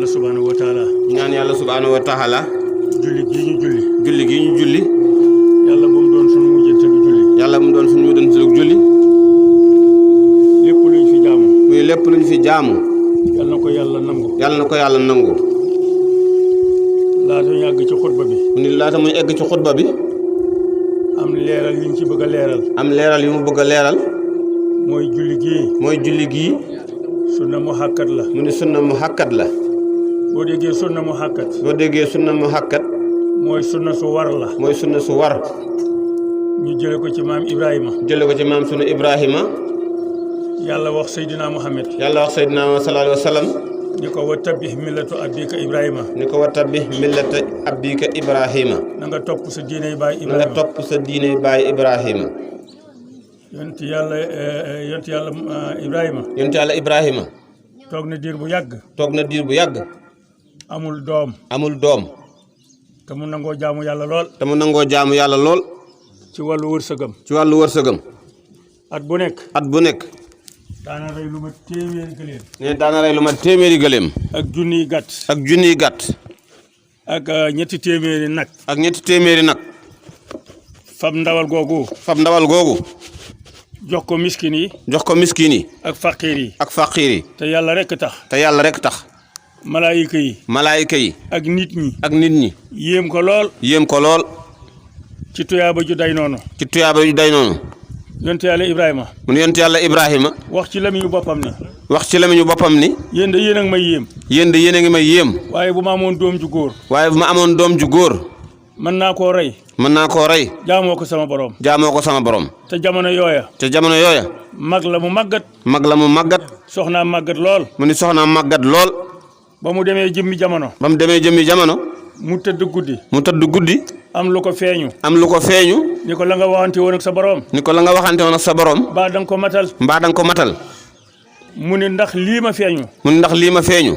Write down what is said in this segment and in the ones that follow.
subhanahu wa taala. ñaan yàlla subhanahu wa taala. julli gii ñu julli. julli gii ñu julli. yàlla bu mu doon suñu mujjantalu julli. yàlla bu mu doon suñu mujjantalu julli. lépp luñ fi jaamu. muy lépp luñ fi jaamu. yàlla na ko yàlla nangu. yàlla na ko yàlla nangu. laata ñu àgg ci xutba bi. mu ni laata muy egg ci xutba bi. am leeral yi ñu ci bëgg a leeral. am leeral yu mu bëgg a leeral. mooy julli gii. mooy julli gii. sunna mu xàkkat la. mu ni sunna mu xàkkat la. boo déggee sunna mu xàkkat. boo déggee sunna mu xàkkat. mooy sunna su war la. mooy sunna su war. ñu jële ko ci maam Ibrahima. jële ko ci maam sunu Ibrahima. yàlla wax Seydina Muhammad. yàlla wax Seydina sallallahu alayhi wa sallam. ni ko wa tabbih millatu abika Ibrahima. ni ko wa tabbih millata abika Ibrahima. na nga topp sa diiney baay na Ibrahima. nga topp sa diine baay Ibrahima. yonent yàlla Ibrahima. yonent yàlla Ibrahima. toog na diir bu yàgg. toog na diir bu yàgg. amul doom. amul doom. te mu nangoo jaamu yàlla lool. te mu nangoo jaamu yàlla lool. ci wàllu wërsëgam. ci wàllu wërsëgam. at bu nekk. at bu nekk. daana rey lu ma téeméeri gëléem. ne daana rey lu ma téeméeri gëléem. ak junniy gàtt. ak junniy gàtt. ak ñetti téeméeri nag. ak ñetti téeméeri nag. fab ndawal googu. fab ndawal googu. jox ko miskin yi. jox ko miskin yi. ak faqiir yi. ak faqiir yi. te yàlla rek tax. te yàlla rek tax. malaayika yi. malaayika yi. ak nit ñi. ak nit ñi. yéem ko lool. yéem ko lool. ci tuyaaba ju day noonu. ci tuyaaba yu day noonu. yonent yàlla Ibrahima. mu ne yonent yàlla Ibrahima. wax ci lamiñu boppam ni. wax ci lamiñu boppam ni. yéen de yéen a ngi may yéem. yéen de yéen a ngi may yéem. waaye bu ma amoon doom ju góor. waaye bu ma amoon doom ju góor. mën naa koo rey. mën naa koo rey. jaamoo ko sama borom. jaamoo ko sama borom. te jamono yooya. te jamono yooya. mag la mu màggat. mag la mu màggat. soxnaa màggat lool. mu ni soxnaam màggat lool. ba mu demee jëmmi jamono. ba mu demee jëmmi jamono. mu tëdd guddi. mu tëdd guddi. am lu ko feeñu. am lu ko feeñu. ni ko la nga waxante woon ak sa borom. ni ko la nga waxante woon ak sa borom. mbaa da nga ko matal. mbaa da nga ko matal. mu ne ndax lii ma feeñu. mu ni ndax lii ma feeñu.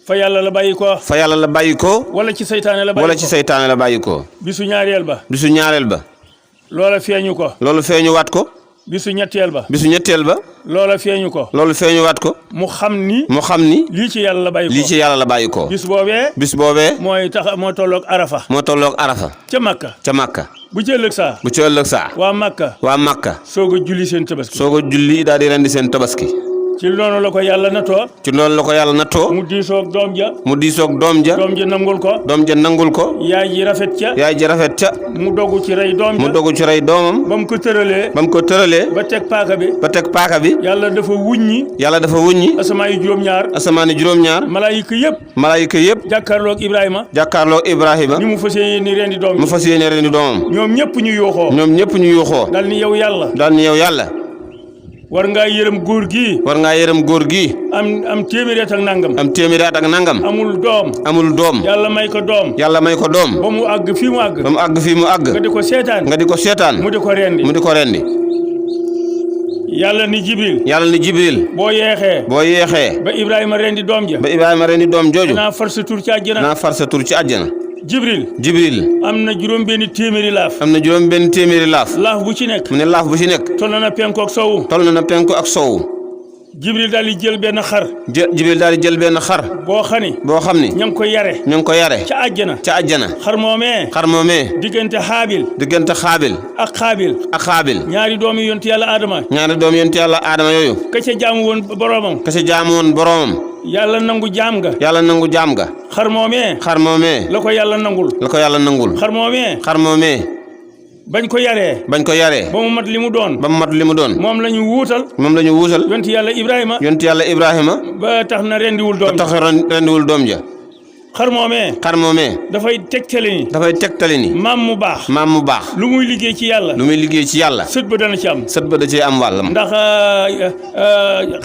fa yàlla la bàyyi ko. fa yàlla la bàyyi ko. wala ci seytaane la bàyyi ko. wala ci seytaane la bàyyi ko. bisu ñaareel ba. bisu ñaareel ba. loola feeñu ko. loolu feeñuwaat ko. bisu ñetteel ba. bisu ñetteel ba. loola feeñu ko. loolu feeñuwaat ko. mu xam ni. mu xam ni. lii ci yàlla la bàyyi ko. lii ci yàlla la bàyyi ko. bis boobee. bis boobee. moo tolloog Arafa. moo tolloog Arafa. ca Makka. ca Makka. bu ci ëllëg saa. bu ci ëllëg saa. waa Makka. waa Makka. soog a julli seen tabaski. soog a julli daal di rendi seen tabaski. ci noonu la ko yàlla nattoo. ci noonu la ko yàlla nattoo. mu diisoog doom ja. mu diisoog doom ja. doom ja nangul ko. doom ja nangul ko. yaay ji rafet ca. yaay ji rafet ca. mu dogu ci rey doom ja. mu dogu ci rey doomam. ba mu ko tëralee. ba mu ko tëralee. ba teg paaka bi. ba teg paaka bi. yàlla dafa wuññi. yàlla dafa wuññi. asamaan yi juróom-ñaar. asamaani juróom-ñaar. malaayika yëpp. malaayika yëpp. jàkkaarloog Ibrahima. jàkkaarloog Ibrahima. ni mu fas yéene rendi doom mu fas yéene rendi doomam. ñoom ñëpp ñu yuuxoo. ñoom ñëpp ñu yuuxoo. dal ni yow yàlla. daal ni yow yàlla. war ngaa yërëm góor gi. war ngaa yërëm góor gi. am téeméeri at ak nangam. am téeméeri at ak nangam. amul doom. amul doom. yàlla may ko doom. yàlla may ko doom. ba mu àgg fii mu àgg. ba mu àgg fii mu àgg. nga di ko seetaan. nga di ko seetaan. mu di ko rendi. mu di ko rendi. yàlla ni Jibril. yàlla ni Jibril. boo yeexee. boo yeexee. ba Ibrahima rendi doom ja. ba Ibrahima rendi doom jooju. dinaa far sa tur ci àjjana. dinaa far sa tur ci àjjana. Jibril. Jibril. am na juróom benni téeméeri laaf. am na juróom benn téeméeri laaf. laaf bu ci nekk. mu ne laaf bu ci nekk. toll na penku ak sowu. toll na penku ak sowu. Jibril daal di jël benn xar. Jibril daal di jël benn xar. boo xani. boo xam ni. ña ngi ko yare. ña ngi ko yare. ca àjjana. ca àjjana. xar moomee. xar moomee. diggante xaabil. diggante xaabil. ak xaabil. ak xaabil. ñaari doomi yonti yàlla Adama. ñaari doom yonent yàlla Adama yooyu. ka ca jaamu woon boromam. ka ca jaamu woon boromam. yàlla nangu jaam nga. yàlla nangu jaam ga. xar moomee. xar moomee. la ko yàlla nangul. la ko yàlla nangul. xar moomee. xar moomee. bañ ko yaree. bañ ko yaree. ba mu mat li mu doon. ba mu mat li mu doon. moom la ñu wuutal. moom la ñu wuusal. yonti yàlla Ibrahima. yonent yàlla Ibrahima. ba tax na rendiwul doom. ba tax rendiwul doom ja. xar moomee. xar moomee. dafay tegtale ni. dafay tegtali ni. maam mu baax. maam mu baax. lu muy liggéey ci yàlla. lu muy liggéey ci yàlla. sët ba dana ci am. sët ba da cee am wàllam. ndax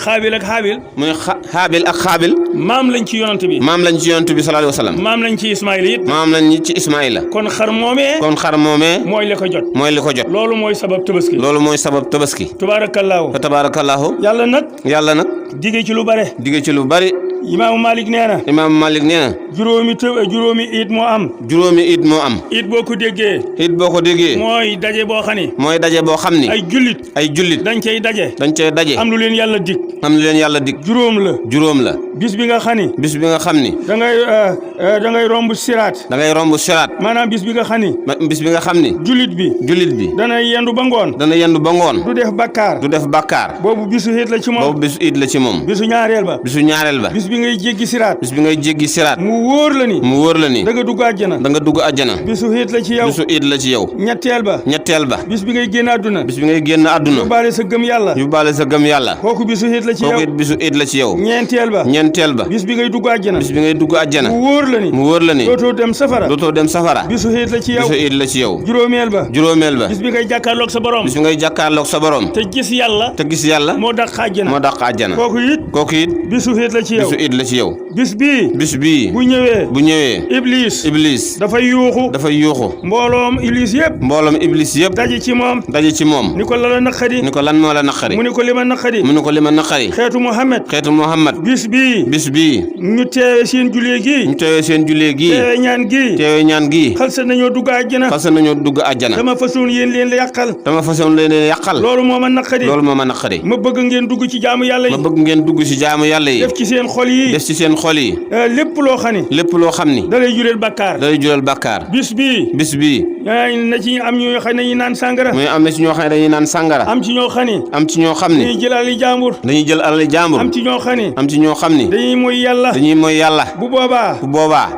xaabil ak xaabil. muy xaabil ak xaabil. maam lañ ci yonant bi. maam lañ ci yonent bi sallallahu alayhi wa sallam. maam lañ ci Ismaïla it. maam lañ ci Ismaïla. kon xar moomee. kon xar moomee. mooy li ko jot. mooy li ko jot. loolu mooy sabab tabaski. loolu mooy sabab tabaski. tubaarakallaahu. fa tabaarakallaahu. yàlla nag. yàlla nag. digee ci lu bare. digge ci lu bari. imaamu Malik nee na. imaamu Malik nee na. juróomi it moo am. juróomi it moo am. it boo ko déggee. it boo ko déggee. mooy daje boo xam ni. mooy daje boo xam ni. ay jullit. ay jullit. dañ cay daje. dañ cay daje. am lu leen yàlla dig. am lu leen yàlla dig. juróom la. juróom la. bis bi nga xam ni. bis bi nga xam ni. da ngay romb siraat. da ngay romb siraat. maanaam bis bi nga xam ni. bis bi nga xam ni. jullit bi. jullit bi. dana yendu ba ngoon. dana yendu ba ngoon. du def bakkaar. du def bakkaar. boobu bisu it la ci moom. boobu bisu it la ci moom. bisu ñaareel ba. bisu ñaareel ba. bis bi ngay jéggi siraat. bis bi ngay jéggi siraat. mu wóor la ni. mu wóor la ni. da nga dugg àjjana. da nga dugg àjjana. bisu it la ci yow. bisu it la ci yow. ñetteel ba. ñetteel ba. bis bi ngay génn àdduna. bis bi ngay génn àdduna. yóbbaale sa gëm yàlla. yóbbaale sa gëm yàlla. kooku bisu it la ci yow. kooku it bisu it la ci yow. ñeenteel ba. ñeenteel ba. bis bi ngay dugg àjjana. bis bi ngay dugg àjjana. mu wóor la ni. mu wóor la ni. dootoo dem safara. dootoo dem safara. bisu it la ci yow. bisu it la ci yow. juróomeel ba. juróomeel ba. bis bi ngay jàkkaarloog sa borom. bis bi ngay jàkkaarloog sa borom. te gis yàlla. te gis yàlla. moo dàq àjjana. moo dàq àjjana. kooku it. kooku it. bisu it la ci yow. bisu it la ci yow. bis bii. bis bii. bu ñëwee. bu ñëwee. Iblis. Iblis. dafay yuuxu. dafay yuuxu. mbooloom Iblis yëpp. mbooloom Iblis yëpp. daje ci moom. daje ci moom. ni ko la la naqari. ni ko lan moo la naqari. mu ni ko li ma naqari. mu ni ko li ma naqari. xeetu Muhammad. xeetu Muhammad. bis bii. bis bii. ñu teewe seen jullee gi. ñu teewee seen jullee gii. teewe ñaan gi. teewee ñaan gii. xalsa nañoo dugg àjjana. xalsa nañoo dugg àjjana. dama façon yéen leen la yàqal. dama façon leen yàqal. loolu moo ma naqari. loolu moo ma naqari. ma bëgg ngeen dugg ci jaamu yàlla yi. ma bëgg ngeen dugg ci jaamu yàlla yi. def ci seen xol yi. def ci seen xol yi. lépp loo xam ni. lépp loo xam ni. da lay jureel bakkaar. da lay jural bakkaar. bis bii. bis bii. na ci am ñoo xam ne dañuy naan sàngara. mais am na ci ñoo xam ne dañuy naan sàngara. am ci ñoo xam ni. am ci ñoo xam ni. dañuy jël alali jàmbur. dañuy jël alali jàmbur. am ci ñoo xam ni. am ci ñoo xam ni. dañuy mooy yàlla. dañuy mooy yàlla. bu boobaa. bu boobaa.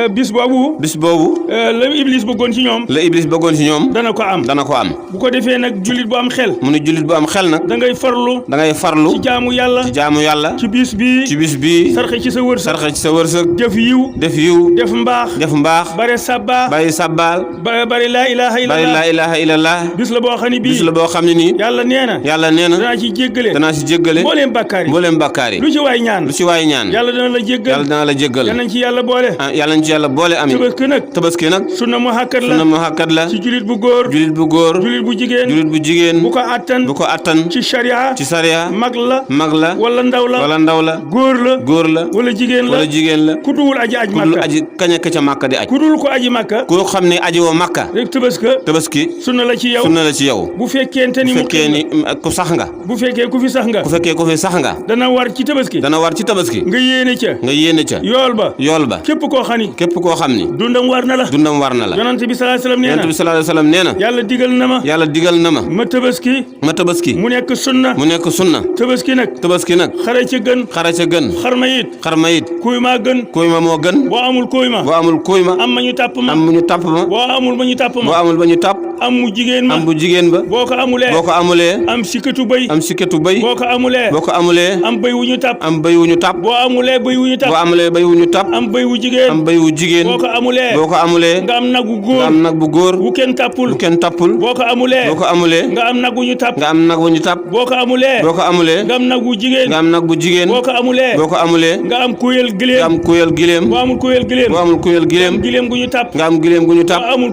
bis boobu. bis boobu. la Iblis bëggoon ci ñoom. la Iblis bëggoon ci ñoom. dana ko am. dana ko am. bu ko defee nag jullit bu am xel. mu ne jullit bu am xel nag. da ngay farlu. da ngay farlu. ci jaamu yàlla. ci jaamu yàlla. ci bis bii. ci bis bii. sarxe ci sa wërsëg. sarxe ci sa wërsëg. def yiw. def yiw. def mbaax. def mbaax. bare sabba. bàyyi sabbaal. bari laa ilaha bàyyi illallah. laa ilaha illallah. bis la boo xam ne bii. bis la boo xam ne nii. yàlla nee na. yàlla nee na. danaa ci jéggale. danaa ci jéggale. mbooleem bakkaar yi. mbooleem bakkaar yi. lu ci waay ñaan. lu ci waay ñaan. yàlla dana la jéggal. yàlla dana la jéggal. yal nañ ci yàlla boole. ah yàlla nañ ci yàlla boole amiin. tabaski nag. tabaski nag. sunna mu hakkat la. sunna mu hakkat la. ci julit bu góor. julit bu góor. julit bu jigéen. julit bu jigéen. bu ko attan. bu ko attan. ci sharia. ci sariya. mag la. mag la. wala ndaw la. wala ndaw la. góor la. góor la. wala jigéen la. wala jigéen la. ku duwul aji aj ku dul makka. aji kañ ka ca makka di aj. ku dul ko aji makka. ku xam ne aji woo makka. rek tabaska. tabaski. sunna la ci yow. sunna la ci yow. bu fekkente ni bu mu fekkee ni ku sax nga. bu fekkee ku fi sax nga. ku fekkee ku fi sax nga. dana war ci tabaski. dana war ci tabaski. nga yéene ca. nga yéene ca. yool ba. yool ba. képp koo xam ni. képp koo xam ni. dundam war na la. dundam war na la. yonent bi sallallahu alayhi wasallam nee na. yonent bi sallallahu alayhi wasallam nee na. yàlla digal na ma. yàlla digal na ma. ma tabaski. ma tabaski. mu nekk sunna. mu nekk sunna. tabaski nag. tabaski nag. xare ca gën. xare ca gën. xar ma it. xar ma it. kuy maa gën. kuy ma moo gën. boo amul kuy ma. boo amul kuy ma. am ma ñu tàpp ma. am mu ñu tàpp ma. boo amul ba ñu tàpp boo ma. amul ba ñu tàpp. am mu jigéen ma. am bu jigéen ba. boo ko amulee. boo ko amulee. am sikkatu bëy. am sikketu bëy. boo ko amulee. boo ko amulee. am bëy wu ñu tàpp. am bëy wu ñu tàpp. boo amulee bëy wu ñu boo tàpp. amulee bëy wu ñu tàpp. am bëy wu jigéen. am bëy wu jigéen. boo ko amulee. boo ko amulee. nga am nag wu nga góor. am nag bu góor. bu kenn tàppul. bu kenn tàppul. boo ko amulee. boo ko amulee. nga am nag wu ñu tàpp. nga am nag wu ñu tàpp. boo ko amulee. boo ko amulee. nga am nag wu jigéen. nga am nag bu jigéen. boo ko amulee. boo ko amulee. nga am kuyel nga gileem. am kuyel gileem. boo amul kuyel gileem. boo amul kuyel gileem. gileem gu ñu tàpp. nga am gileem gu ñu boo tàpp. amul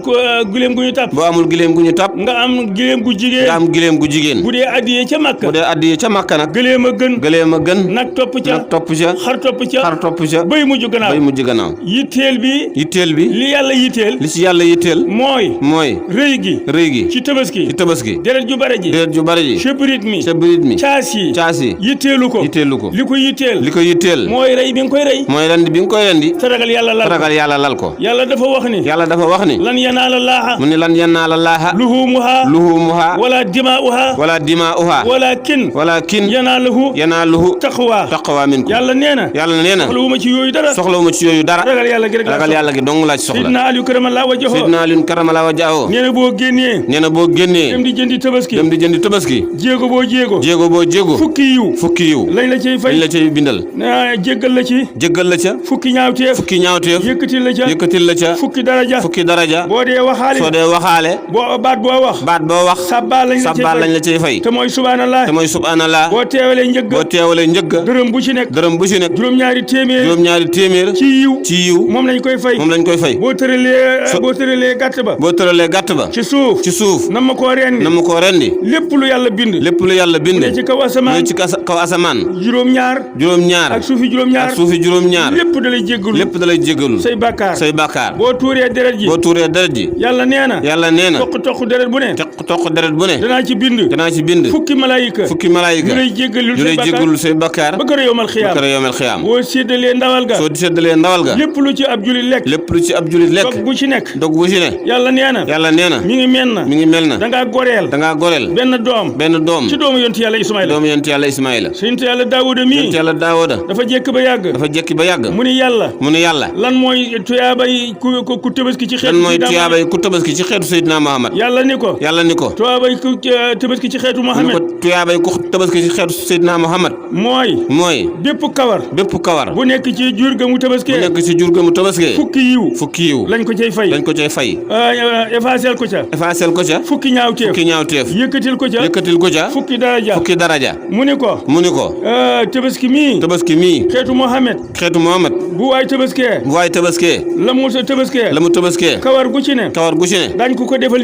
gileem gu ñu tàpp. boo amul gileem gu ñu tàpp. nga am gileem gu nga jigéen. am gileem gu jigéen. bu dee addiyee ca Makka. bu dee addiye ca Makka nag. gëleem a gën. gëleem a gën. nag topp ca. nag topp ca. xar topp ca. xar topp ca. bëy mujj gannaaw. bay mujj gannaaw. yitteel bi. yitteel bi. li yàlla yitteel. li ci yàlla yitteel. mooy. mooy. rëy gi. rëy gi. ci tabaski. ci tabaski. deret ju bare ji. déet ju bari ji. sébrit mi. ca birit mi. caas yi. caas yi. yitteelu ko. yitteelu ko. li ko yitteel. li ko yitteel. mooy rëy bi nga koy rëy. mooy rendi bi nga koy rendi. te ragal yàlla lal ko. ragal yàlla lal ko. yàlla dafa wax ni. yàlla dafa wax ni. lan yanaala laaha. mu ni lan yanaala laaha. luhumuha. luhumuha. wala dimaa'uha. wala dimaa'uha. walakin. yanaaluhu. yanaaluhu. taqwa. taqwa minkum. yàlla nee na. yàlla nee na. soxlawuma ci yooyu dara. soxlawuma ci yooyu dara. ragal yàlla gi rek laa ragal yàlla gi dong laa ci soxla. Sidna Aliyu karamallahu wajhahu. Sidna Aliyu karamallahu wajhahu. nee na boo génnee. nee na boo génnee. dem di jëndi tabaski. dem di jëndi tabaski. jéego boo jéego. jéego boo jéego. fukki yiw. fukki yiw. lañ la cay fay. lañ la cay bindal. jéggal la ci. jéggal la ca. fukki ñaawteef. fukki ñaawteef. yëkkatil la ca. yëkkatil la ca. fukki daraja. fukki daraja. boo dee waxaale. soo dee waxaale. boo baat boo wax baat boo wax sabbaal lañ la cay fay te mooy subhanallah te mooy subhanallah boo teewalee njëgg dërëm bu ci nekk juróom-ñaari téeméer ci yiw moom lañ koy fay boo tëralee gàtt ba ci suuf na ma koo rendi lépp lu yàlla bind mu ne ci kaw asamaan juróom-ñaar ak suufi juróom-ñaar lépp da lay jéggalu say bàkkaar boo tuuree deret ji yàlla nee na toq deret bu ne danaa ci bind fukki malaayika ñu lay jéggalul say bàkkaar ba kër yowmal xiyaam boo séddalee ndawal ga lépp lu ci ab julit lekk dog bu ci nekk yàlla nee na mi ngi mel na dangaa goreel benn doom ci doomu yonti yàlla Ismaïla yonti yàlla Daawuda dafa jekk ba yàgg mu ni yàlla lan mooy tuyaabay ku tabaski ci xeetu Seydina Muhammad yàlla ni ko tuyaabay ku tabaski ci xeetu Seydina Muhammad mooy bépp kawar bu nekk ci jur ga mu tabaskee fukki yiw lañ ko cay fay effacel ko ca fukki ñaawteef yëkkatil ko ca fukki daraja mu ni ko tabaski mii xeetu Muhammad bu waay tabaskee la mu tabaskee kawar gu ci ne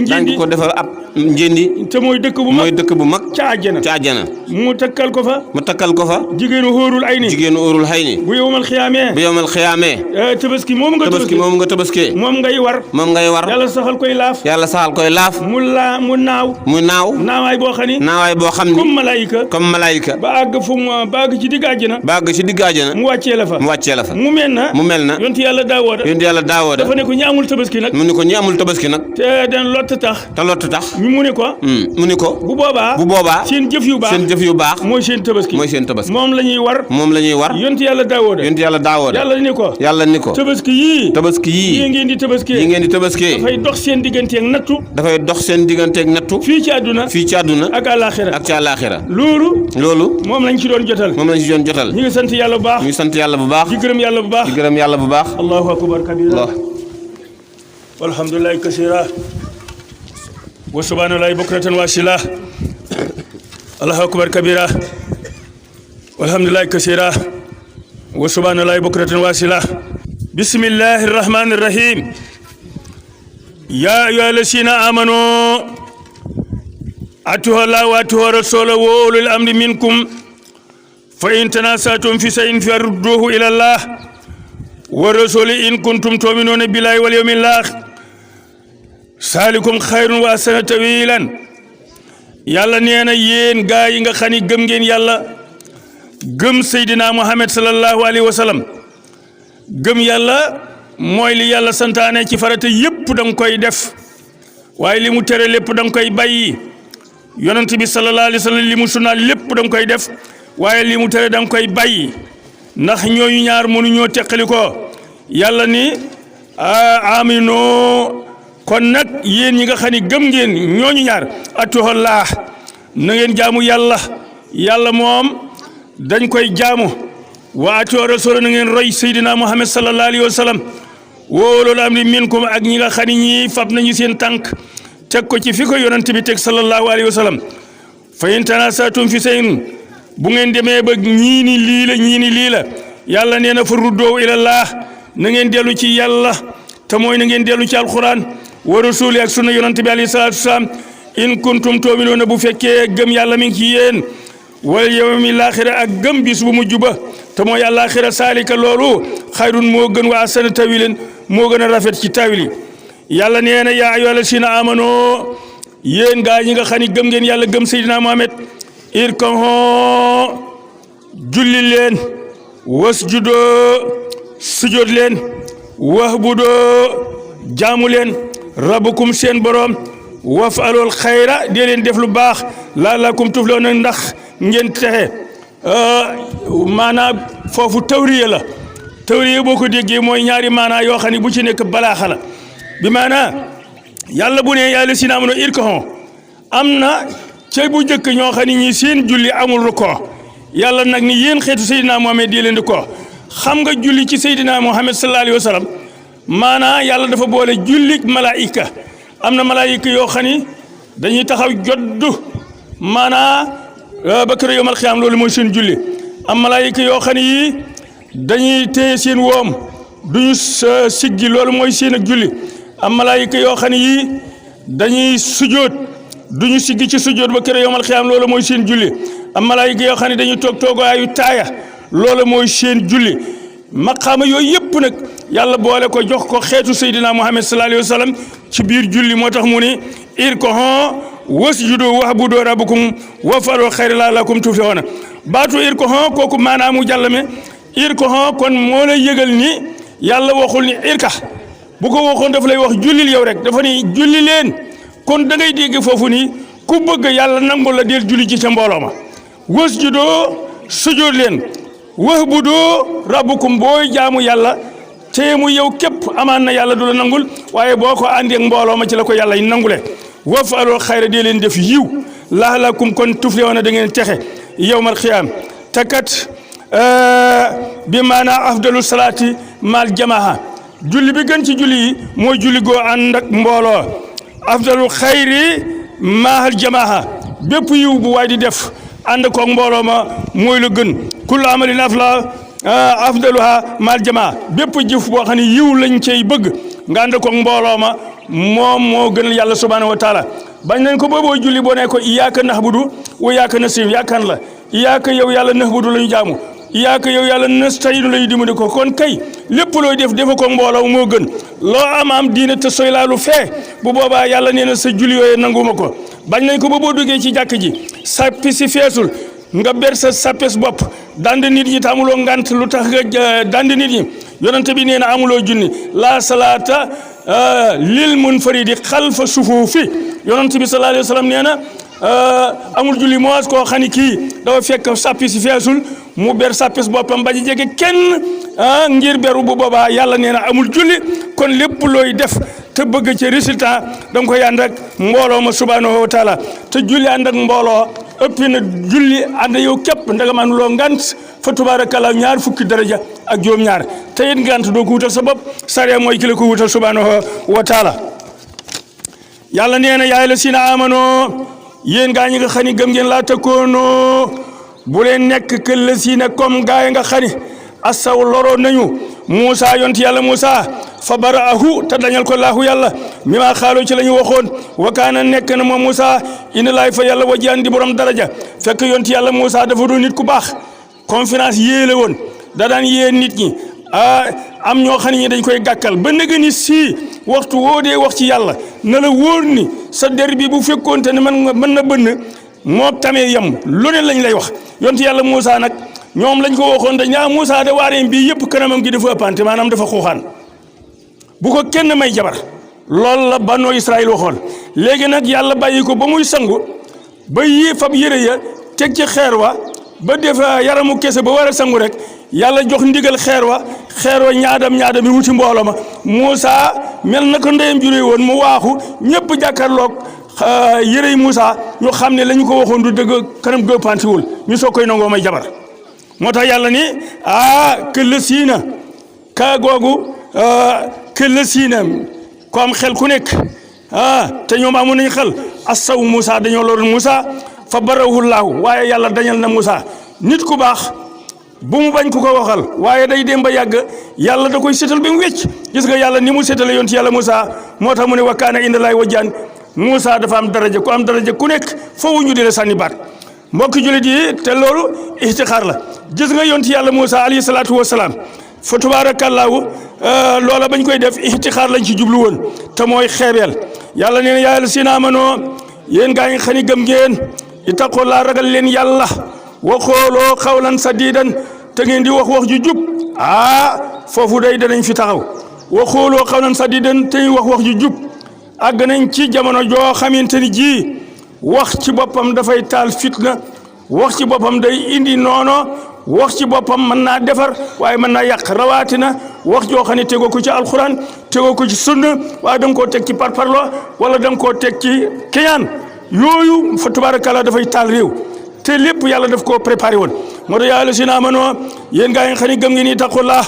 dañ ko defal ab njëndi te mooy dëkk bu mag ca àjjana mu takkal ko fa jigéenu óorul ay ni bu yowmal xiyaamee tabaski moom nga tabaskee moom ngay war yàlla saxal koy laaf mu naaw naawaay boo xam ni comme malaayika ba àgg ci digg àjjana mu wàccee la fa mu mel na yonti yàlla Daawuda dafa ne ko ñi amul tabaski nag te den lott tax mu ne ko bu boobaa seen jëf yu baax mooy seen tabaski moom la ñuy war yonti yàlla Daawuda yàlla ni ko tabaski yii yi ngeen di tabaski dafay dox seen digganteeg nattu fii ci àdduna ak àllaaxira loolu moom lañ ci doon jotal ñu ngi sant yàlla bu baax di gërëm yàlla bu baax allahu akbar kabira walhamdulillahi kasira wa subhanallahi bukratan wa asila allahu akbar kabira walhamdulillahi kasira wa subhanallahi bukratan wa asila bismillahir rahmanir rahim ya ayyuhallazina amanu atii'u llaha wa atii'u rasulahu wa ulil amri minkum fa in tanazatum fi shay'in farudduhu ila llah wa rasuli in kuntum tu'minuna billahi wal yawmil akhir salikum khayrun wa ahsanu tawilan yàlla nee na yéen gaa yi nga xam ni gëm ngeen yàlla gëm Seydina Muhammad sallallahu alayhi wa sallam gëm yàlla mooy li yàlla santaane ci farata yépp da nga koy def waaye li mu tere lépp da nga koy bàyyi yonent bi sallallahu alayhi wa sallam li mu sunnaal lépp da nga koy def waaye li mu tere da nga koy bàyyi ndax ñooñu ñaar mënuñoo teqali ko yàlla ni amino kon nag yéen ñi nga xam ni gëm ngeen ñooñu ñaar atii'ullaah na ngeen jaamu yàlla moom dañ koy jaamu wa atii'u rasuula na ngeen roy Seydina Muhammad sallallahu alayhi wa sallam wa ulul amri minkum ak ñi nga xam ni ñii fab nañu seen tànk teg ko ci fi ko yonent bi teg sallallahu alayhi wa sallam fa in tanaazatum fi shay'in bu ngeen demee ba ñii ni lii la yàlla nee na farudduuhu ilallah na ngeen dellu ci yàlla te mooy na ngeen dellu ci alquran wa rasuli ak sunna yonent bi alayhi salaatu wasalaam in kuntum tu'minuuna bu fekkee gëm yàlla mi ngi ci yéen wal yawmil aaxir ak gëm bis bu mujj ba te mooy àllaaxira saalika loolu xayrun moo gën wa ahsanu tawiilan moo gën a rafet ci tawil yàlla nee na yaa ayyuhallaziina aamanuu yéen gaa ñi nga xam ni gëm ngeen yàlla gëm Seydina Muhammad irka'uu julli leen wasjudoo sujjóot leen wa'budoo jaamu leen rabbukum seen borom waf'alul xayra dee leen def lu baax la'allakum tuflihuuna ndax ngeen texe maanaam foofu tawriya boo ko déggee mooy ñaari maanaa yoo xam ne bu ci nekk balaaxa la bi maanaa yàlla bu ne yàlla si na amoon irka'uu am na ca bu njëkk ñoo xam ne ñi seen julli amul rukkoo yàlla nag ni yéen xeetu Seydina Muhammad di leen di ko xam nga julli ci Seydina Muhammad sallallahu alayhi wa sallam maanaa yàlla dafa boole julli malaayika am na malaayika yoo xam ni dañuy taxaw joddu maanaa ba kër yawmal xiyaam loolu mooy seen julli am malaayika yoo xam ni dañuy téye seen woom duñu siggi loolu mooy seen ak julli am malaayika yoo xam ni dañuy sujoot duñu siggi ci sujoot ba kër yawmal xiyaam loolu mooy seen julli am malaayika yoo xam ne dañuy toog toogaayu taaya loolu mooy seen julli maqaama yooyu yëpp nag yàlla boole ko jox ko xeetu Seydina Muhammad sallallahu alayhi wa sallam ci biir julli moo tax mu ni irkohon wasjudu wa'budu rabbakum waf'alu xayra la'allakum tuflihuna baatu irkohon kooku maanaam mu jàllame irkohon kon moo lay yëgal ni yàlla waxul ni irka bu ko waxoon daf lay wax jullil yow rek dafa ni julli leen kon da ngay dégg foofu ni ku bëgg yàlla nangul la del julli ci sa mbooloo ma wasjudu sujud leen wa'budu rabbakum booy jaamu yàlla te mu yow képp amaan na yàlla du la nangul waaye boo ko àndi ak mbooloo ma ci la ko yàlla yi nangule waf'alul xayra dee leen def yiw la'allakum kon tuflihuna da ngeen texe yawmal xiyaam te kat bi maanaa afdalu salaati maal jamaa julli bi gën ci julli yi mooy julli goo ànd ak mbooloo afdalu xayri maal jamaa bépp yiw bu waay di def ànd koog mbooloo ma mooy la gën kullu amalin afdaluha maal jamaa bépp jëf boo xam ne yiw lañ cey bëgg nga ànd koog mbooloo ma moom moo gënal yàlla subhanahu wa taala bañ nañ ko booboo julli boo ne ko iyyaka na'budu wa iyyaka nasta'iin yaakan la iyyaka yow yàlla na'budu la ñu jaamu iyyaka yow yàlla nasta'iin la ñu dimbali ko kon kay lépp looy def defe ko mbooloo moo gën loo am diine te soy laalu fee bu boobaa yàlla nee na sa julli yooyu nanguma ko bañ nañ ko booboo duggee ci jàkk ji sappi si feesul nga ber sa sappes bopp dand nit ñi te amuloo ngant lu tax nga dand nit ñi yonente bi nee na amuloo junni la salaata lil munfaridi xalfa sufuufi yonente bi sallallahu alayhi wa sallam nee na amul julli moos koo xam ne kii dafa fekk sappi si feesul mu ber sappes boppam bañ a jege kenn ngir beru bu boobaa yàlla nee na amul julli kon lépp looy def te bëgg ci résultat da nga koy ànd ak mbooloo ma subhanahu wa taala te julli ànd ak mbooloo ëpp na julli ànd yow képp ndaga man loo ngant fa tubaarakallaa ñaar fukki daraja ak juróom-ñaar te it ngant doo ko wutal sa bopp sariya mooy ki la ko wutal subhanahu wa taala yàlla nee na yaay la sina amanoo yéen gaa ñi nga xam ni gëm ngeen laa takkoonoo bu leen nekk kël la sina comme gaa yi nga xam ni asaw loro nañu Muusa yonti yàlla Muusa fa baraahu te dañal ko laahu yàlla mi maa xaaloo ci la ñu waxoon wa kaana nekk na moom Muusa ina laay fa yàlla wajjaan di borom daraja fekk yonti yàlla Muusa dafa doon nit ku baax conférence yéele woon da daan yée nit ñi am ñoo xam ne ñi dañ koy gàkkal ba nëga ni sii waxtu woo dee wax ci yàlla na la wóor ni sa der bi bu fekkoonte ne mën na bënn moo tamee yem lu ne lañ lay wax yonti yàlla Muusa nag ñoom lañ ko waxoon dañ naa Muusa de waareem bii yëpp kanamam gi dafa ëppante maanaam dafa xuuxaan bu ko kenn may jabar loolu la Banu Israël waxoon léegi nag yàlla bàyyi ko ba muy sangu ba fab yére ya teg ci xeer wa ba def yaramu kese ba war a sangu rek yàlla jox ndigal xeer wa ñaadam yi wuti mbooloo ma Muusa mel na ko ndeyam juree woon mu waaxu ñëpp jàkkaarloog yére yi Muusa ñu xam ne la ñu ko waxoon du dëgg kanam gëppantiwul ñu soog koy nangoo may jabar moo tax yàlla ni këll siina kaa googu këll siina ko am xel ku nekk te ñoom amoon nañ xel asaw Muusa dañoo loroon Muusa fa barawullaahu waaye yàlla dañal na Muusa nit ku baax bu mu bañ ku ko waxal waaye day dem ba yàgg yàlla da koy setal ba mu wecc gis nga yàlla ni mu setale yoon ci yàlla Muusa moo tax mu ne wa kaana inda laahi wajjaan Muusa dafa am daraja ku am daraja ku nekk foofu ñu di la sànni baat mbokki jullit yi te loolu ixtixaar la gis nga yonti yàlla Muusa alayhi salaatu wasalaam fa tubaarakallaahu loola bañ koy def ixtixaar lañ ci jublu woon te mooy xeebeel yàlla nee na yaa llaziina aamanuu yéen gaa ngi xam ni gëm ngeen ittaqullaaha ragal leen yàlla wa qooluu qawlan sadiidan te ngeen di wax ju jub foofu day danañ fi taxaw wa qooluu qawlan sadiidan te wax ju jub àgg nañ ci jamono joo xamante ni ji wax ci boppam dafay taal fitna wax ci boppam day indi noono wax ci boppam mën naa defar waaye mën naa yàq rawatina wax joo xam ne tegoo ko ci alxuraan tegoo ko ci sunna waaye da nga koo teg ci parparlo wala da nga koo teg ci keñaan yooyu fa tabaarakallaa dafay taal réew te lépp yàlla daf koo préparé woon moo tax yaa llaziina aamanuu yéen gaa yi nga xam ne gëm ngeen ittaqullaah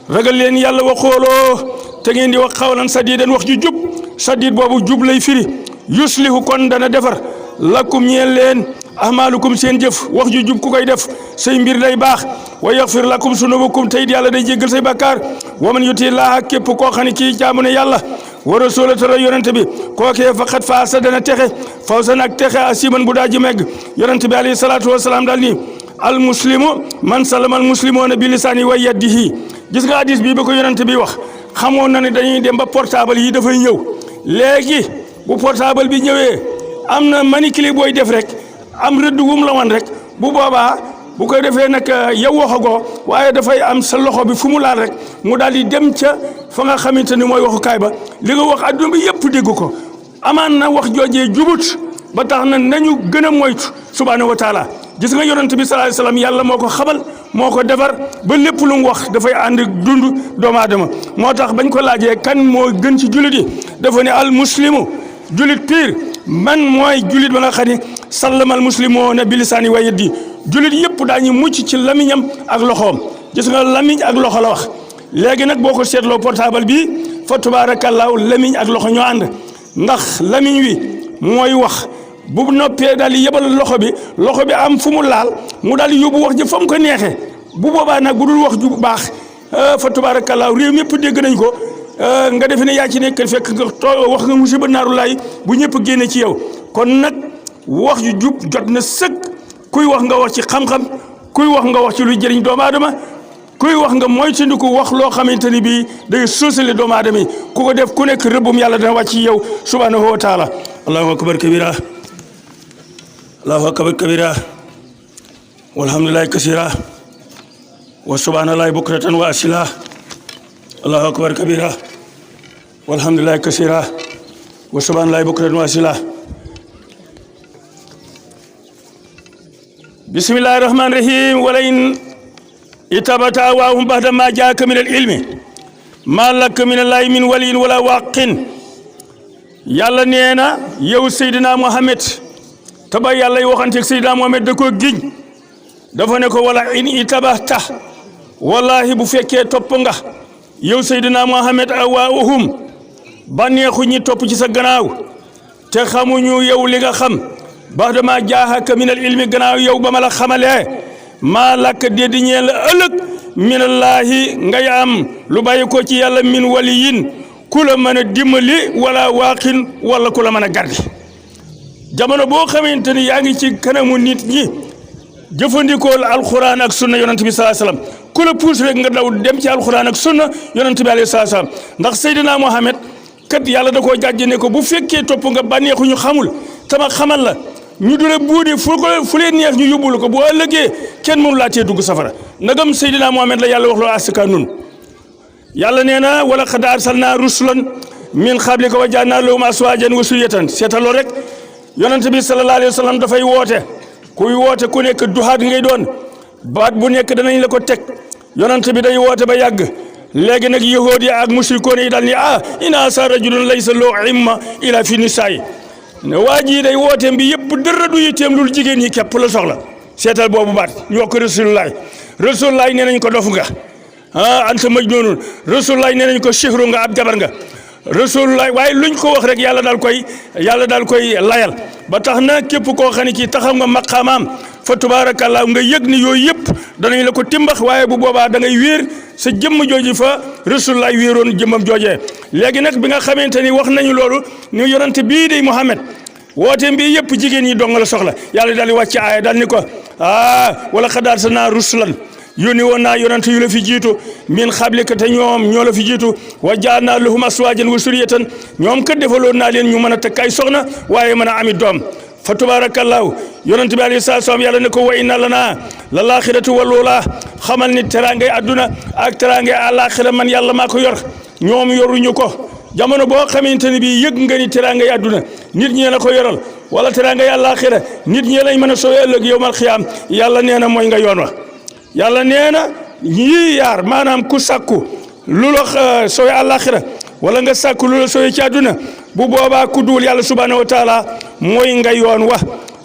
ragal leen yàlla wa qooloo te ngeen di wax xawlan sadiidan wax ju jub sadiid boobu jub lay firi yuslihu kon dana defar lakum ñeel leen ahmaalukum seen jëf wax ju jub ku koy def say mbir day baax wa yaxfir lakum sunubakum tey yàlla day jéggal say bakkaar wa man yuti laaha képp koo xam ne kii jaamu ne yàlla wa rasuula tara yonent bi kookee faqat faasa dana texe fawsan ak texe asiman bu daa ji megg yonent bi alayhi salaatu wasalaam daal ni al muslimu man salama al muslimuna bi lisaani wa yadihi gis nga hadis bi ba ko yonent bi wax xamoon na ne dañuy dem ba portable yi dafay ñëw léegi bu portable bi ñëwee am na manipuler booy def rek am rëdd wum la wan rek bu boobaa bu koy defee nag yow waxagoo waaye dafay am sa loxo bi fu mu laal rek mu daal di dem ca fa nga xamante ni mooy waxukaay ba li nga wax adduna bi yëpp dégg ko amaan na wax joojee jubut ba tax na nañu gën a moytu subhaanahu wa taala gis nga yonent bi sallallahu alayhi wasallam yàlla moo ko xamal moo ko defar ba lépp lu mu wax dafay ànd dund doomu aadama moo tax bañ ko laajee kan moo gën ci jullit yi dafa ne al muslimu jullit pire man mooy jullit ba nga xam ne sallama al muslimuna bi lisaani wa yadi jullit yëpp daañu mucc ci lamiñam ak loxoom gis nga lamiñ ak loxo la wax léegi nag boo ko seetloo portable bi fa tubaarakallaahu lamiñ ak loxo ñoo ànd ndax lamiñ wi mooy wax bu noppee daal di yebal loxo bi am fu mu laal mu daal di yóbbu wax ji fa mu ko neexee bu boobaa nag bu dul wax ju baax fa tubaarakallaahu réew ñëpp dégg nañ ko nga defe ne yaa ci nekk fekk nga wax nga musiba naaru laay bu ñëpp génne ci yow kon nag wax ju jub jot na sëkk kuy wax nga wax ci xam-xam kuy wax nga wax ci luy jëriñ doomu aadama kuy wax nga moytandiku wax loo xamante ni bii day soosale doomu aadama yi ku ko def ku nekk rëbbum yàlla dana wàcc ci yow subhanahu wa taala allahu akbar kabira allahu akbar kabira walhamdulillahi kasira wa subhanallahi bukratan wa asila allahu akbar kabira walhamdulillahi kasira wa subhanallahi bukratan wa asila bismillahi rahmani rahim walain itabata awaahum ba'da ma jaaka min al ilmi ma laka min allahi min waliyin wala waqin yàlla nee na yow Seydina Mohamed te ba yàlla yi waxanteeg Seydina Mohamed da koo giñ dafa ne ko wala in itabata wallahi bu fekkee topp nga yow Seydina Mohamed awaahum bànneexu ñi topp ci sa gannaaw te xamuñu yow li nga xam ba'da ma jaaka min al ilmi gannaaw yow ba ma la xamalee maa lakk déedi ñeel ëllëg minallaahi ngay am lu bàyyi ko ci yàlla min waliyin ku la mën a dimbali wala waaqin wala ku la mën a gardi jamono boo xamante ni yaa ngi ci kanamu nit ñi jëfandikoo alquran ak sunna yonent bi sallallahu alayhi wasallam ku la puus rek nga daw dem ci alquran ak sunna yonent bi alayhi salaam ndax Seydina Mohamed kat yàlla da koo jàjj ne ko bu fekkee topp nga bànneexu ñu xamul tama xamal la ñu dule buudi fu leen neex ñu yóbbul ko bu ëllëgee kenn mënu laa tee dugg safara ndagam Seydina Mohamed la yàlla wax loo asaka nun yàlla nee na wala qad arsalna rusulan min qablika wa ja'alna lahum azwajan wa zurriyatan seetaloo rek yonent bi sallallahu alayhi wa sallam dafay woote kuy woote ku nekk duhaat ngay doon baat bu nekk danañ la ko teg yonent bi day woote ba yàgg léegi nag yahuud yi ak mushrikoon yi daal ni ina sa rajulun laysa lahu imma ila fi nisaa ne waa jii day wooteem bi yëpp dara du yitteem lul jigéen ñi képp la soxla seetal boobu baat ñu wax ko rasulullaay nee nañ ko dof nga anta majnuun rasulullaay nee nañ ko sihru nga ab jabar nga rasulullaay waaye luñ ko wax rek yàlla daal koy layal ba tax na képp koo xam ne kii taxaw nga maqaamaam fa tubaarakallaa nga yëg ni yooyu yëpp danañ la ko timbax waaye bu boobaa da ngay wéer sa jëmm jooji fa rasulullaay wéeroon jëmmam joojee léegi nag bi nga xamante ni wax nañu loolu ni yonent bii day Muhammad woote mbii yëpp jigéen ñi dong la soxla yàlla daal di wàcc aaya daal ni ko wala qad arsalnaa rusulan yónni woon naa yonent yu la fi jiitu min qablika te ñoom ñoo la fi jiitu wa ja'alnaa lahum azwaajan wa zurriyatan ñoom kat defaloon naa leen ñu mën a takk ay soxna waaye mën a ami doom fa tubaarakallaahu yonent bi alayhi salaatu salaam yàlla ne ko wa inna lanaa la laaxiratu wal uulaa xamal ni teraangay adduna ak teraangay àllaaxira man yàlla maa ko yor ñoom yoruñu ko jamono boo xamante ni bii yëg nga ni teraangay adduna nit ñee la ko yoral wala teraangay àllaaxira nit ñee lañ mën a sowee ëllëg yawmal xiyaam yàlla nee na mooy nga yoon wa yàlla nee na ñii yaar maanaam ku sàkku lu la sowee àllaaxira wala nga sàkku lu la sowee ci adduna bu boobaa ku duul yàlla subhanahu wa taala mooy nga yoon wa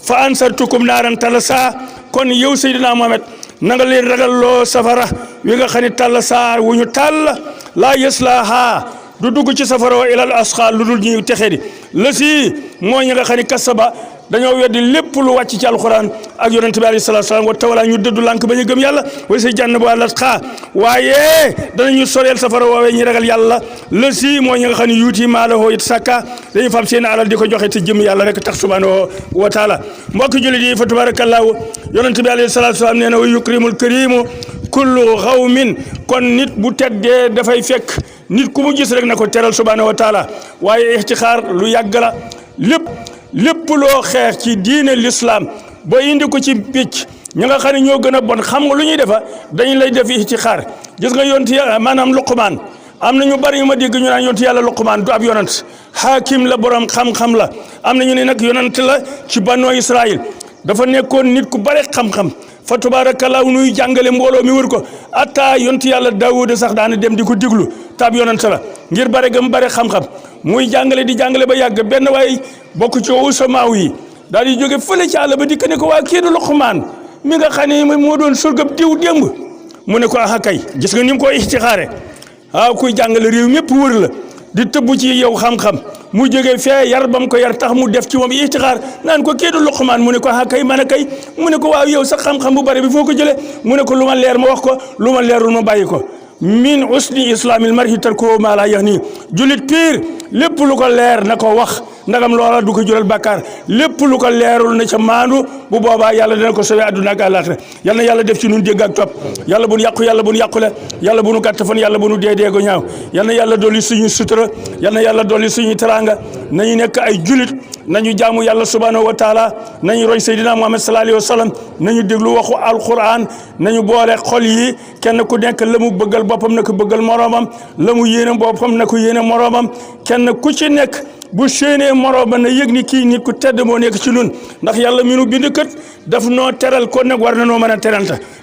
fa ansartukum naaran talasa kon yow Seydina Mohamed na nga leen ragal loo safara wi nga xam ne talasa wu ñu tàll laa yaslaaha du dugg ci safara wa ilal asxaal lu dul ñuy texe di la si mooy ñi nga xam ne kasaba dañoo weddi lépp lu wàcc ci alxuraan ak yonente bi alayhi salaatu salaam wa tawala ñu dëddu lànk ba ñu gëm yàlla way sa jànn bu àllat xaa waaye danañu soreel safara woowee ñi ragal yàlla la si mooy ñi nga xam ne yuuti maa la hoo it sàkka dañu fam seen alal di ko joxe te jëm yàlla rek tax subhanahu wa taala mbokk jullit yi fa tabarakallahu yonente bi alayhi salaatu salaam nee na wa yukrimul karimu kullu xawmin kon nit bu teddee dafay fekk nit ku mu gis rek na ko teral subhanahu wa taala waaye ixtixaar lu yàgg la lépp loo xeex ci diine l'islam ba indi ko ci picc ñi nga xam ne ñoo gën a bon xam nga lu ñuy defa dañu lay def ixtixaar gis nga yonti maanaam Luqmaan am na ñu bari yu ma dégg ñu naan yonti yàlla Luqmaan du ab yonant xaakim la borom xam-xam la am na ñu ne nag yonant la ci Banu Israël dafa nekkoon nit ku bare xam-xam fa tabaarakallaahu nuy jàngale mbooloo mi wër ko atta yonti yàlla Daawuda sax daana dem di ko diglu tab yonant la ngir bare gam bare xam-xam muy jàngale di jàngale ba yàgg benn waay bokk ci usamaaw yi daal di jóge fële ci àll ba dikk ne ko waa kii du Luqmaan mi nga xam ne moo doon surgab diw démb mu ne ko aha kay gis nga ni mu koy ixtixaare waaw kuy jàngale réew mépp wër la di tëbb ci yow xam-xam mu jóge fee yar bam ko yar tax mu def ci moom ixtixaar naan ko kii du Luqmaan mu ne ko aha kay man a kay mu ne ko waaw yow sax xam-xam bu bare bi foo ko jëlee mu ne ko lu ma leer ma wax ko lu ma leerul ma bàyyi ko min usni islamil marhi tarkuhu ma la yahni julit piir lépp lu ko leer na ko wax ndagam loola du ko jural bàkkaar lépp lu ko leerul na ca maandu bu boobaa yàlla dina ko sowe àdduna ak àllaaxira yal na yàlla def ci nun dégg ak topp yàlla bu nu yàqu yàlla bu nu yàqule yàlla bu nu gàtt fan yàlla bu nu dee deego ñaaw yal na yàlla dolli suñu sutura yal na yàlla dolli suñu teraanga nañu nekk ay julit nañu jaamu yàlla subhanahu wa taala nañu roy Seydina Muhammad sallallahu alayhi wa sallam nañu déglu waxu alquran nañu boole xol yi kenn ku nekk la mu bëggal boppam na ko bëggal moroomam la mu yéene boppam na ko yéene moroomam kenn ku ci nekk bu séenee moroomam na yëg ni kii nit ku tedd moo nekk ci nun ndax yàlla mi nu bind kat daf noo teral kon nag war na noo mën a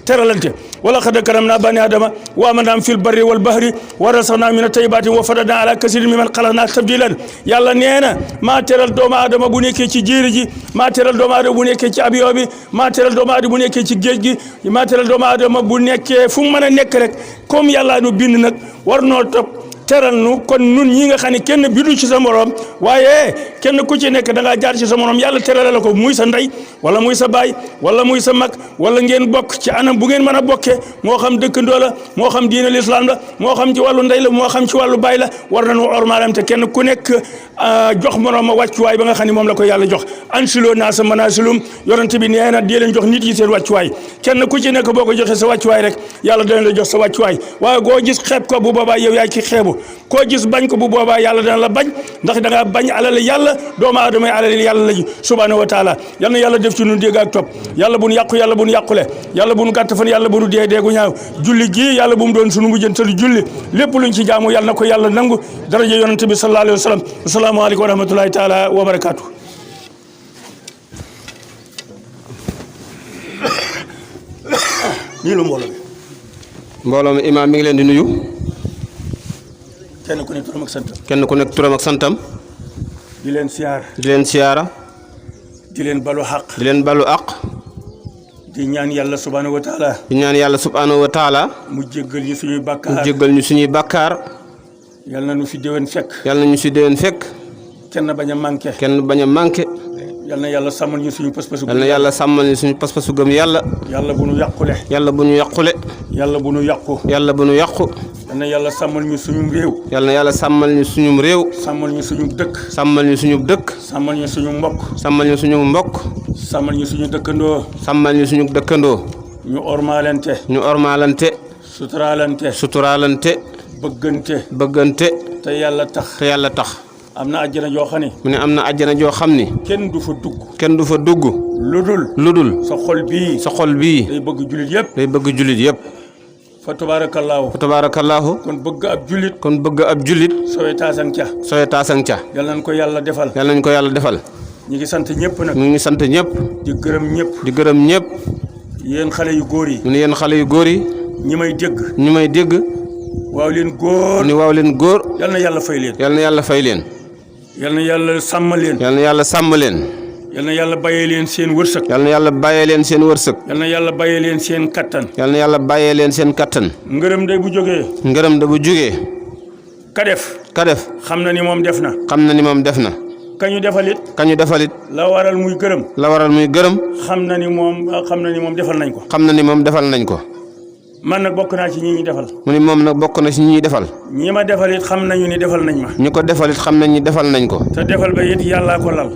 teralante wala xad karamnaa bani adama wa amalnaahum fil barri wal bahri wa razaqnaahum mina tayyibaati wa faddalnaa alaa kasiirin mimman xalaqnaa tafdiilan yàlla nee na maa teral doomu aadama bu nekkee ci jéeri ji maa teral doomu aadama bu nekkee ci avion bi maa teral doomu aadama bu nekkee ci géej gi maa teral doomu aadama bu nekkee fu mu mën a nekk rek comme yàlla nu bind nag war noo topp teral nu kon nun ñi nga xam ne kenn bidu ci sa morom waaye kenn ku ci nekk da ngaa jaar ci sa morom yàlla terale la ko muy sa ndey wala muy sa baay wala muy sa mag wala ngeen bokk ci anam bu ngeen mën a bokkee moo xam dëkkandoo la moo xam diine l'islam la moo xam ci wàllu ndey la moo xam ci wàllu baay la war nañu ormaalam te kenn ku nekk jox morom ma wàccuwaay ba nga xam ne moom la ko yàlla jox ansiloo naa sa manaasilum yonent bi nee na di leen jox nit yi seen wàccuwaay kenn ku ci nekk boo ko joxee sa wàccuwaay rek yàlla dana la jox sa wàccuwaay waaye goo gis xeeb ko bu boobaa yow yaay ki xeebu koo gis bañ ko bu boobaa yàlla dana la bañ ndax da ngaa bañ alal yàlla doomu aadama alal yàlla lañu subhanahu wa taala yal na yàlla def ci ñun dégg ak topp yàlla bu nu yàqu yàlla bu nu yàqule yàlla bu nu gàtt fan yàlla bu nu dee deegu ñaaw julli gi yàlla bu mu doon sunu mujjantalu julli lépp luñ ci jaamu yàlla na ko yàlla nangu daraja yonent bi sallallahu alayhi wa sallam assalaamu aleykum wa rahmatullahi taala wa barakaatu. nii la mbooloo mi imaam mi ngi leen di nuyu. kenn ku nekk turam ak santam. kenn ku nekk turam ak santam. di leen siyaar. di leen siyaara. di leen balu xaq. di leen balu àq. di ñaan yàlla subhaanahu wa taala. di ñaan yàlla subhaanahu wa taala. mu jéggal ñu suñuy bàkkaar. mu jéggal ñu suñuy bàkkaar. yal na ñu fi déwén fekk. yal na ñu si déwén fekk. kenn bañ a manqué. kenn bañ a manqué. yal na yàlla sàmmal ñu suñu pas-pasu. yal na yàlla sàmmal ñu suñu pas-pasu gëm yàlla. yàlla bu nu yàqule. yàlla bu ñu yàqule. yàlla bu nu yàqu. yàlla bu ñu yàqu. yal na yàlla sàmmal ñu suñu réew. yal na yàlla sàmmal ñu suñu réew. sàmmal ñu suñu dëkk. sàmmal ñu suñu dëkk. sàmmal ñu suñu mbokk. sàmmal ñu suñu mbokk. sàmmal ñu suñu dëkkandoo. sàmmal ñu suñu dëkkandoo. ñu ormaalante. ñu ormaalante. suturaalante. suturaalante. bëggante. bëggante. te yàlla tax. te yàlla tax. am na àjjana joo xam ne. mu ne am na àjjana joo xam ni. kenn du fa dugg. kenn du fa dugg. lu dul. sa xol bii. sa xol bii. day bëgg jullit yëpp. day bëgg jullit yëpp. fa tabaarakallaahu. fa tabaarakallaahu. kon bëgg ab jullit. kon bëgg ab jullit. sooy taasang ca. sooy taasang ca. yal nañ ko yàlla defal. yal nañ ko yàlla defal. ñu ngi sant ñëpp nag. ñu ngi sant ñëpp. di gërëm ñëpp. di gërëm ñëpp. yéen xale yu góor yi. mu ne yéen xale yu góor yi. ñi may dégg. ñi may dégg. waaw leen góor. ni waaw leen góor. yal na yàlla fay leen. yal na yàlla fay leen. yal na yàlla sàmm leen. yal na yàlla sàmm leen. yal na yàlla bàyyee leen seen wërsëg. yal na yàlla bàyyee leen seen wërsëg. yal na yàlla bàyyee leen seen kattan. yal na yàlla bàyyee leen seen kattan. ngërëm de bu jógee. ngërëm de bu jógee. ka def xam na ni moom def na kañu defalit la waral muy gërëm xam na ni moom defal nañ ko man nag bokk naa ci ñi ñuy defal mu ni moom nag bokk na ci ñi ñuy defal ñi ma defalit xam nañu ni defal nañ ma ñu ko defalit xam nañ ni defal nañ ko te defal ba it yàllaa ko lal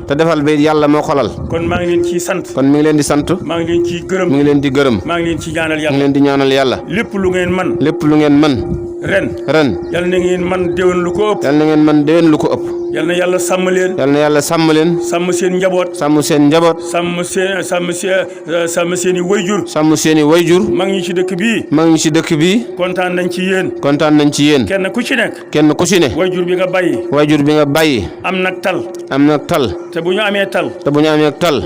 yàlla moo ko lal kon maa ngi leen ciy sant kon mi ngi leen di sant maa ngi leen ciy gërëm mi ngi leen di gërëm maa ngi leen ci ñaanal yàlla mi ngi leen di ñaanal yàlla lépp lu ngeen man ren yal na ngeen man déwén lu ko ëpp yal na yàlla sàmm leen sàmm seen njaboot sàmm seen i wayjur mag ñi ci dëkk bii kontaan nañ ci yéen kenn ku ci ne wayjur bi nga bàyyi am nag tal te bu ñu amee tal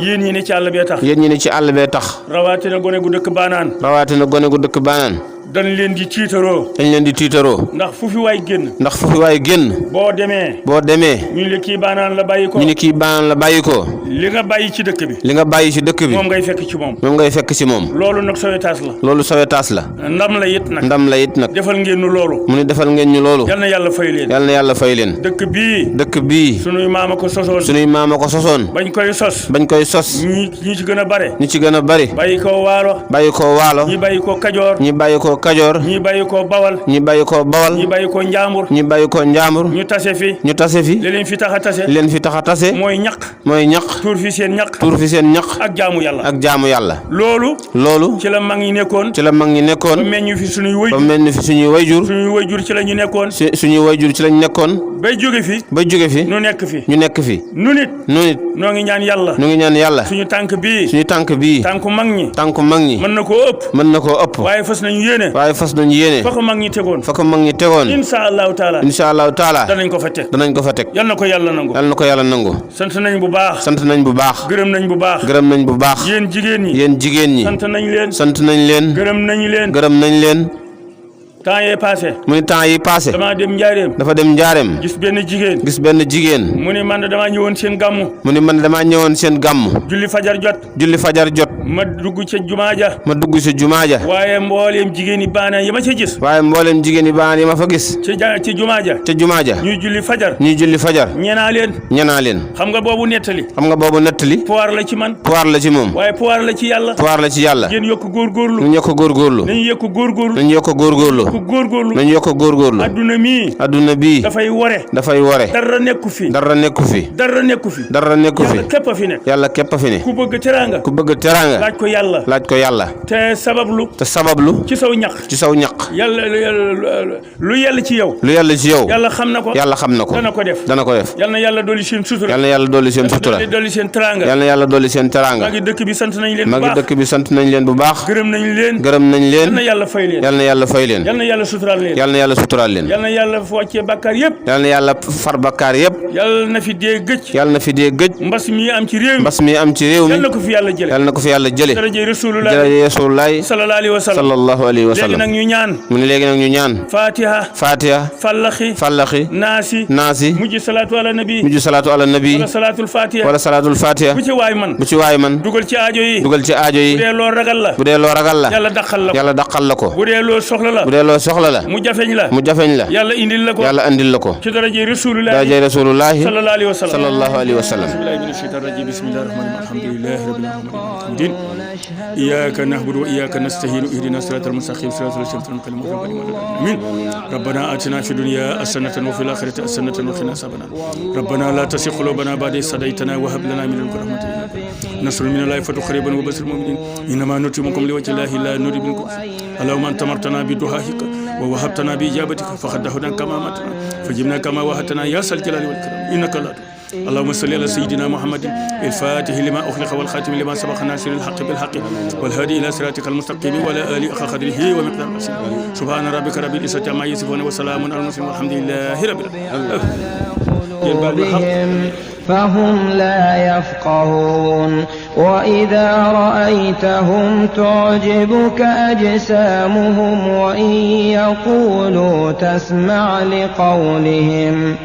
yéen ñi ne ci àll bee tax rawatina gone gu dëkk baanaan dañ leen di tiitaroo ndax fu fi waay génn boo demee ñu ne kii baanaan la bàyyi ko li nga bàyyi ci dëkk bi moom ngay fekk ci moom loolu nag sowetaas la ndam la it nag defal ngeen ñu loolu mu ni defal ngeen ñu loolu yal na yàlla fay leen dëkk bii sunuy maama ko sosoon bañ koy sos ñi ci gën a bare bàyyi ko waalo ñi bàyyi ko kajoor ñi bàyyi ko bawal ñi bàyyi ko njaambur ñu tase fi li leen fi tax a tase mooy ñaq tuur fi seen ñaq ak jaamu yàlla loolu ci la mag ñi nekkoon ba meññ fi suñuy wayjur ci la ñu nekkoon bay jóge fi ñu nekk fi nu nit noo ngi ñaan yàlla suñu tànk bii tànku mag ñi mën na koo ëpp waaye fas nañu yéene fa ko mag ñi tegoon insha allahu taala danañ ko fa teg yal na ko yàlla nangu sant nañ bu baax gërëm nañ bu baax yéen jigéen ñi sant nañ leen gërëm nañ leen temps yi passé dafa dem njaareem gis benn jigéen mu ni man damaa ñëwoon seen gàmm julli fajar jot ma dugg ca jumaa ja waaye mbooleem jigéen yi baanaan yi ma fa gis ci jumaa ja ñuy julli fajar ñenaa leen xam nga boobu nettali poir la ci man waaye poir la ci yàlla ngeen yokk góorgóorlu nañu yokk góorgóorlu nañu yokk góorgóorlu adduna bii dafay wore dara nekku fi yàlla képp a fi ne ku bëgg teraanga laaj ko yàlla te sabablu ci saw ñaq yàlla lu yàlla ci yow yàlla xam na ko dana ko def yal na yàlla dolli seen sutura yal na yàlla dolli seen teraanga maa ngi dëkk bi sant nañ leen bu baax gërëm nañ leen yal na yàlla fay leen yal na yàlla suturaal leen yal na yàlla wàccee bakkaar yëpp yal na yàlla far bakkaar yëpp yal na fi dee gëj mbas mi am ci réew mi yal na ko fi yàlla jële daraje rasulullahi sallallahu alayhi wa sallam léegi nag ñu ñaan fatiha fallaxi naasi mujj salaatu ala nabi wala salaatul fatiha bu ci waay man dugal ci aajo yi bu dee loo ragal la yàlla daqal la ko bu dee loo soxla la mu jafeñ la yàlla indil la ko ci daraje rasulullahi sallallahu alayhi wa sallam bismillahir rahmanir rahim alhamdulillahi rabbil alamin iyyaka na'budu wa iyyaka nasta'in ihdinas siratal mustaqim siratal ladzina an'amta alaihim ربنا آتنا في الدنيا حسنة وفي الآخرة حسنة وقنا عذاب النار ربنا لا تزغ قلوبنا بعد إذ هديتنا وهب لنا من لدنك رحمة نصر من الله فتح قريبا وبشر المؤمنين إنما نطعمكم لوجه الله لا نريد منكم اللهم أنت أمرتنا بدعائك ووهبتنا بإجابتك فخدعنا كما أمرتنا فجبنا كما وعدتنا يا ذا الجلال والإكرام إنك لا اللهم صل على سيدنا محمد الفاتح لما أخلق والخاتم لما سبق ناصر الحق بالحق والهادي إلى صراطك المستقيم وعلى آله حق قدره ومقداره سبحان ربك رب العزة عما يصفون وسلام على المرسلين والحمد لله رب العالمين فهم لا يفقهون وإذا رأيتهم تعجبك أجسامهم وإن يقولوا تسمع لقولهم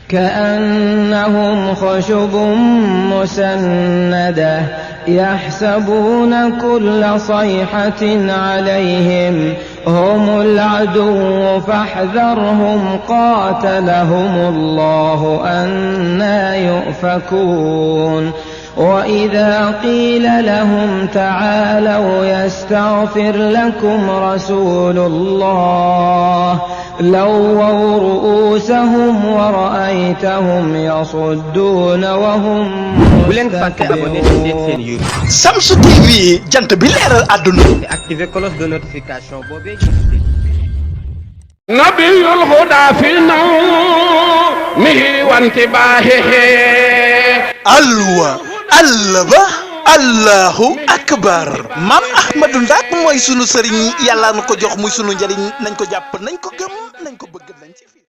كأنهم خشب مسندة يحسبون كل صيحة عليهم هم العدو فاحذرهم قاتلهم الله أنى يؤفكون وإذا قيل لهم تعالوا يستغفر لكم رسول الله لووا رؤوسهم ورأيتهم يصدون وهم مستكبرون. Shamsu TV jant bi leeral àdduna. activer cloche de notification boobu. nabiyul huda fi nawmihi wa intibahihi. Alwa Allaba Allahu akbar. Maam Ahmadou Ndak mooy sunu sëriñ yàlla na ko jox muy sunu njëriñ nañ ko jàpp nañ ko gëm nañ ko bëgg nañ ci fi